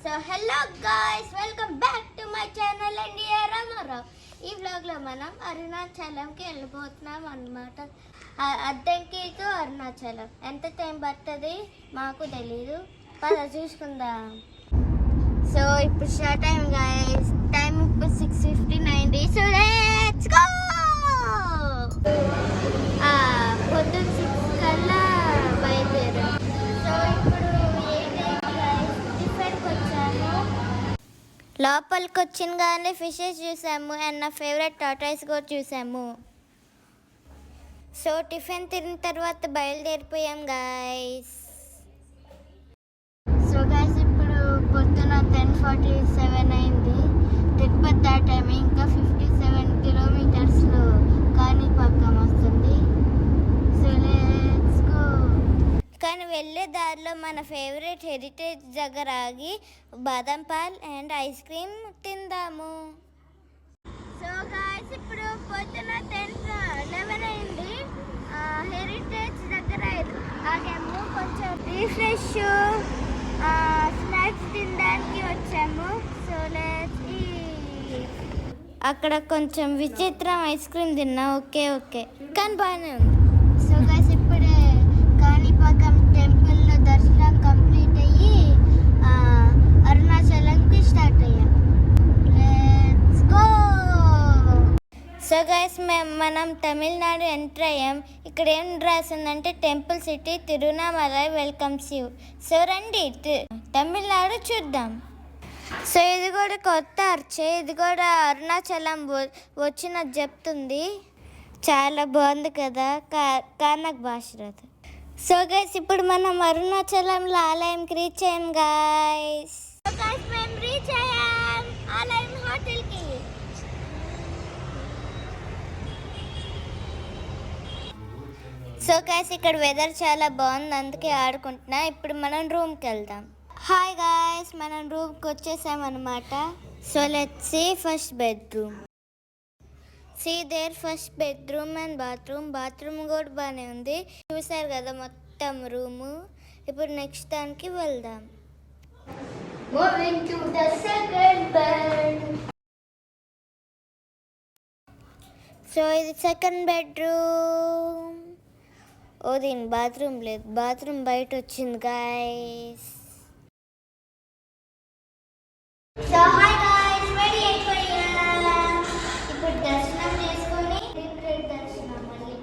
So hello guys, welcome back to my channel India Ramarao. ఈ వ్లాగ్లో మనం అరుణాచలంకి వెళ్ళిపోతున్నాం అన్నమాట. అద్దెకి టు అరుణాచలం ఎంత టైం పడుతుంది మాకు తెలీదు, పద చూసుకుందాం. సో ఇప్పుడు స్టార్ట్ టైం గాయ్స్, టైం ఇప్పుడు 6:59. So let's go. పొద్దున్న 6 కల్లా బయలుదేరాం. సో ఇప్పుడు లోపలికి వచ్చినగానే ఫిషెస్ చూసాము అండ్ నా ఫేవరెట్ టాటాయిస్ కూడా చూసాము. సో టిఫిన్ తిన్న తర్వాత బయలుదేరిపోయాం గాయస్. సో గాయస్ ఇప్పుడు పొద్దున 10:47 అయింది. తిరుపతి దాటాము. ఇంకా 57 కిలోమీటర్స్లో కాణిపాకం వస్తుంది. So let's go. కానీ వెళ్ళే దారిలో మన ఫేవరెట్ హెరిటేజ్ దగ్గర ఆగి బాదం పాల్ అండ్ ఐస్ క్రీమ్ తిందాము. సో గాయ్స్ ఇప్పుడు పొద్దున 10:11 అయింది. హెరిటేజ్ దగ్గర ఆగాము, కొంచెం రిఫ్రెష్ స్నాక్స్ తినడానికి వచ్చాము. So let's eat. అక్కడ కొంచెం విచిత్రం ఐస్ క్రీమ్ తిన్నా. ఓకే కానీ బాగానే ఉంది. సో గాయ్స్ ఇప్పుడే కాణిపాకం టెంపుల్లో దర్శనం కంప్లీట్ అయ్యి అరుణాచలంకి స్టార్ట్ అయ్యాం. Let's go. సో గైస్ మనం తమిళనాడు ఎంటర్ అయ్యాం. ఇక్కడ ఏం రాసిందంటే temple city Tiruvannamalai welcomes you. So రండి తమిళనాడు చూద్దాం. సో ఇది కూడా కొత్త అర్చే, ఇది కూడా అరుణాచలం వచ్చినది చెప్తుంది. చాలా బాగుంది కదా, కన్నడ భాష రాదు. సో గైస్ ఇప్పుడు మనం అరుణాచలంలో ఆలయంకి రీచ్ అయ్యాం గైస్. మేము రీచ్ అయ్యాం ఆలయం హోటల్కి. సో గైస్ ఇక్కడ వెదర్ చాలా బాగుంది, అందుకే ఆడుకుంటున్నా. ఇప్పుడు మనం రూమ్కి వెళ్దాం. హాయ్ గైస్, మనం రూమ్కి వచ్చేసాం అనమాట. So let's see first bedroom. See there first bedroom and bathroom కూడా బాగానే ఉంది. చూసారు కదా మొత్తం రూము. ఇప్పుడు నెక్స్ట్ దానికి వెళ్దాం. సో ఇది సెకండ్ బెడ్రూమ్. ఓ దీని బాత్రూమ్ లేదు, బాత్రూమ్ బయట వచ్చింది guys. So hi guys, ready అయిపోయాం. ఇప్పుడు దర్శనం చేసుకొని దర్శనం మళ్ళీ.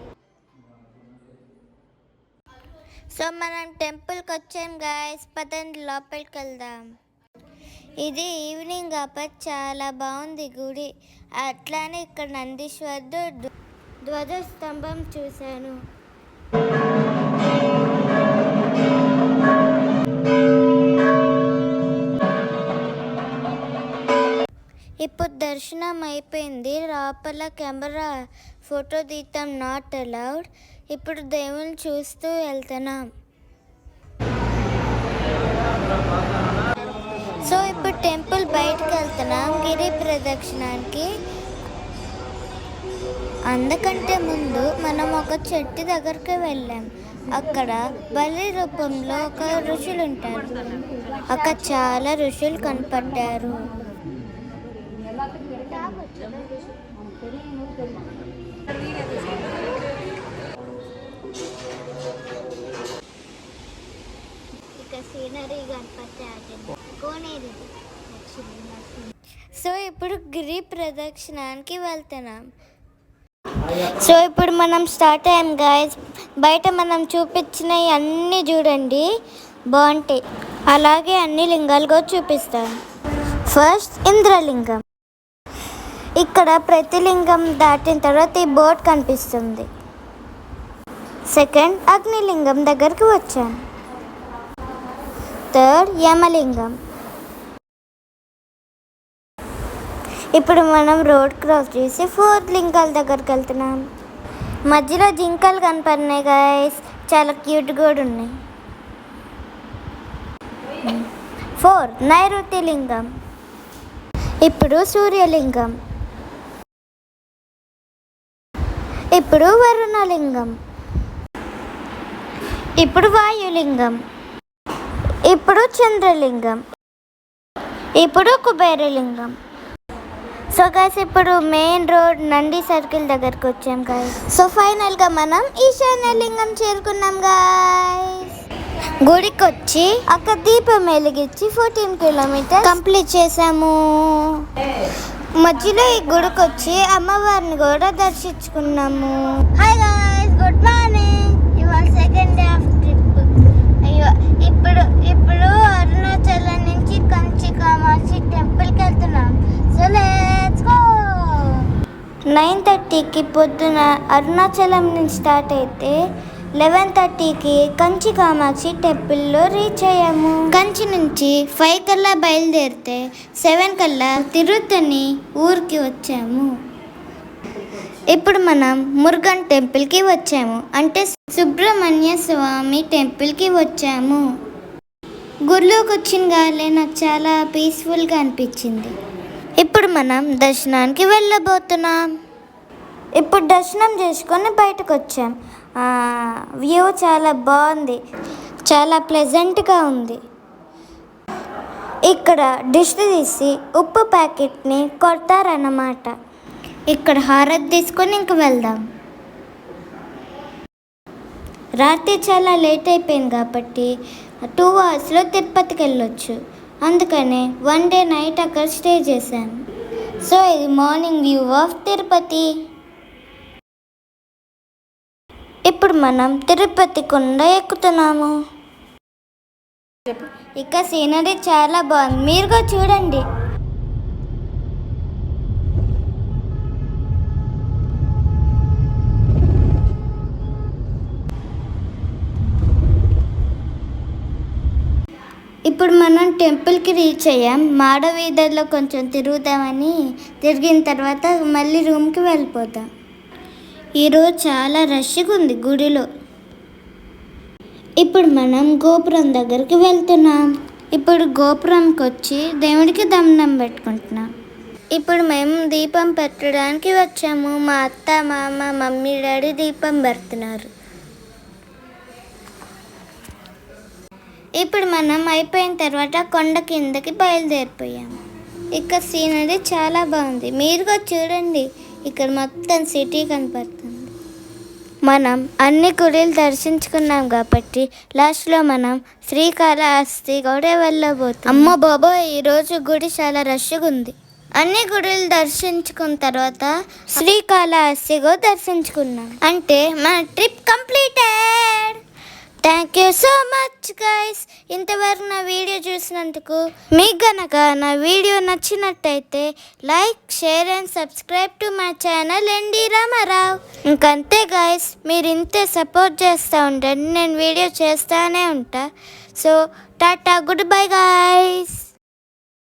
సో మనం టెంపుల్కి వచ్చాం గైస్, పదండి లోపలికి వెళ్దాం. ఇది ఈవినింగ్ కాబట్టి చాలా బాగుంది గుడి. అట్లానే ఇక్కడ నందీశ్వరుడు ధ్వజస్తంభం చూశాను. ఇప్పుడు దర్శనం అయిపోయింది. లోపల కెమెరా ఫోటో తీయటం నాట్ అలౌడ్. ఇప్పుడు దేవుని చూస్తూ వెళ్తున్నాం. సో ఇప్పుడు టెంపుల్ బయటకు వెళ్తున్నాం గిరి ప్రదక్షిణానికి. అందుకంటే ముందు మనం ఒక చెట్టు దగ్గరికి వెళ్ళాం. అక్కడ బలి రూపంలో ఒక ఋషులు ఉంటారు. అక్కడ చాలా ఋషులు కనపడ్డారు. సో ఇప్పుడు గిరి ప్రదక్షిణానికి వెళ్తున్నాం. సో ఇప్పుడు మనం స్టార్ట్ అయ్యాం గాయస్. బయట మనం చూపించినవి అన్నీ చూడండి, బాగుంటాయి. అలాగే అన్ని లింగాలు కూడా చూపిస్తాను. ఫస్ట్ ఇంద్రలింగం. ఇక్కడ ప్రతి లింగం దాటిన తర్వాత ఈ బోర్డ్ కనిపిస్తుంది. సెకండ్ అగ్నిలింగం దగ్గరికి వచ్చాను. థర్డ్ యమలింగం. ఇప్పుడు మనం రోడ్ క్రాస్ చేసి 4th లింగాల దగ్గరికి వెళ్తున్నాం. మధ్యలో జింకలు కనపడినాయి గైస్, చాలా క్యూట్ కూడా ఉన్నాయి. 4 నైరుతి లింగం. ఇప్పుడు సూర్యలింగం. ఇప్పుడు వరుణలింగం. ఇప్పుడు వాయులింగం. ఇప్పుడు చంద్రలింగం. ఇప్పుడు కుబేరలింగం. సో గైస్ ఇప్పుడు మెయిన్ రోడ్ నంది సర్కిల్ దగ్గరకు వచ్చాం గైస్. సో ఫైనల్గా మనం ఈశాన్యలింగం చేరుకున్నాం గైస్. గుడికి వచ్చి అక్కడ దీపం వెలిగించి 14 కిలోమీటర్ కంప్లీట్ చేసాము. మధ్యలో ఈ గుడికి వచ్చి అమ్మవారిని కూడా దర్శించుకున్నాము. Hi guys, good morning. ఇవాళ సెకండ్ డే ఆఫ్ ట్రిప్. అయ్యో ఇప్పుడు అరుణాచలం నుంచి కంచి కామాక్షి టెంపుల్కి వెళ్తున్నాం. So let's go. 9:30కి పొద్దున అరుణాచలం నుంచి స్టార్ట్ అయితే 11:30కి కంచి కామాక్షి టెంపుల్లో రీచ్ అయ్యాము. కంచి నుంచి 5 కల్లా బయలుదేరితే 7 కల్లా తిరుత్తని ఊరికి వచ్చాము. ఇప్పుడు మనం మురుగన్ టెంపుల్కి వచ్చాము, అంటే సుబ్రహ్మణ్య స్వామి టెంపుల్కి వచ్చాము. గుడిలోకి వచ్చిన గాలే నాకు చాలా పీస్ఫుల్గా అనిపించింది. ఇప్పుడు మనం దర్శనానికి వెళ్ళబోతున్నాం. ఇప్పుడు దర్శనం చేసుకొని బయటకు వచ్చాం. వ్యూ చాలా బాగుంది, చాలా ప్లెజెంట్గా ఉంది. ఇక్కడ డిష్ తీసి ఉప్పు ప్యాకెట్ని కొడతారన్నమాట. ఇక్కడ హారతి తీసుకొని ఇంక వెళ్దాం. రాత్రి చాలా లేట్ అయిపోయింది కాబట్టి 2 అవర్స్లో తిరుపతికి వెళ్ళొచ్చు. అందుకనే 1 డే నైట్ అక్కడ స్టే చేశాను. సో ఇది మార్నింగ్ వ్యూ ఆఫ్ తిరుపతి. ఇప్పుడు మనం తిరుపతి కొండ ఎక్కుతున్నాము. ఇక సీనరీ చాలా బాగుంది, మీరుగా చూడండి. ఇప్పుడు మనం టెంపుల్కి రీచ్ అయ్యాం. మాడవీధుల్లో కొంచెం తిరుగుదామని తిరిగిన తర్వాత మళ్ళీ రూమ్కి వెళ్ళిపోతాం. ఈరోజు చాలా రష్గా ఉంది గుడిలో. ఇప్పుడు మనం గోపురం దగ్గరికి వెళ్తున్నాం. ఇప్పుడు గోపురంకి వచ్చి దేవుడికి దండం పెట్టుకుంటున్నాం. ఇప్పుడు మేము దీపం పెట్టడానికి వచ్చాము. మా అత్త, మామ, మమ్మీ, డాడీ దీపం పెడుతున్నారు. ఇప్పుడు మనం అయిపోయిన తర్వాత కొండ కిందకి బయలుదేరిపోయాము. ఇక్కడ సీనరీ చాలా బాగుంది, మీరుగా చూడండి. ఇక్కడ మొత్తం సిటీ కనపడుతుంది. మనం అన్ని గుడులు దర్శించుకున్నాం కాబట్టి లాస్ట్లో మనం శ్రీకాళహస్తి కూడా వెళ్ళబోతాం. అమ్మో బాబోయ్, ఈరోజు గుడి చాలా రష్గా ఉంది. అన్ని గుడులు దర్శించుకున్న తర్వాత శ్రీకాళహస్తి కూడా దర్శించుకున్నాం. అంటే మన trip completed. Thank you so much guys. ఇంతవరకు నా వీడియో చూసినందుకు. మీకు గనక నా వీడియో నచ్చినట్టయితే like, share and subscribe to my channel ND Ramarao. ఇంకంతే గైస్, మీరు ఇంతే సపోర్ట్ చేస్తూ ఉండండి, నేను వీడియో చేస్తూనే ఉంటా. So Tata, good bye guys.